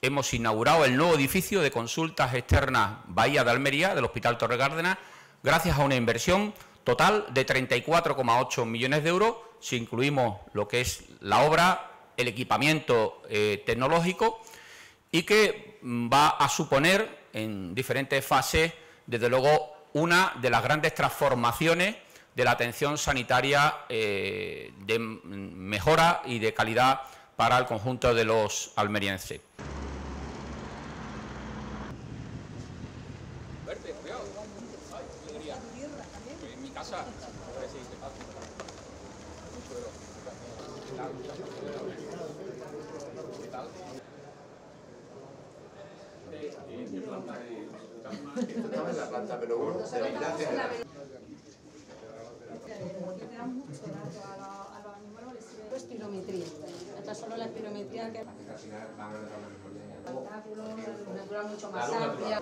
hemos inaugurado el nuevo edificio de consultas externas Bahía de Almería, del Hospital Torre Cárdenas, gracias a una inversión total de 34,8 millones de euros, si incluimos lo que es la obra, el equipamiento tecnológico, y que va a suponer en diferentes fases, desde luego, una de las grandes transformaciones de la atención sanitaria de mejora y de calidad para el conjunto de los almerienses. En mi casa. Esto estaba en la planta, pero bueno, de verdad que es espirometría. Esta es solo la espirometría que al final van a dejar una mucho más amplia.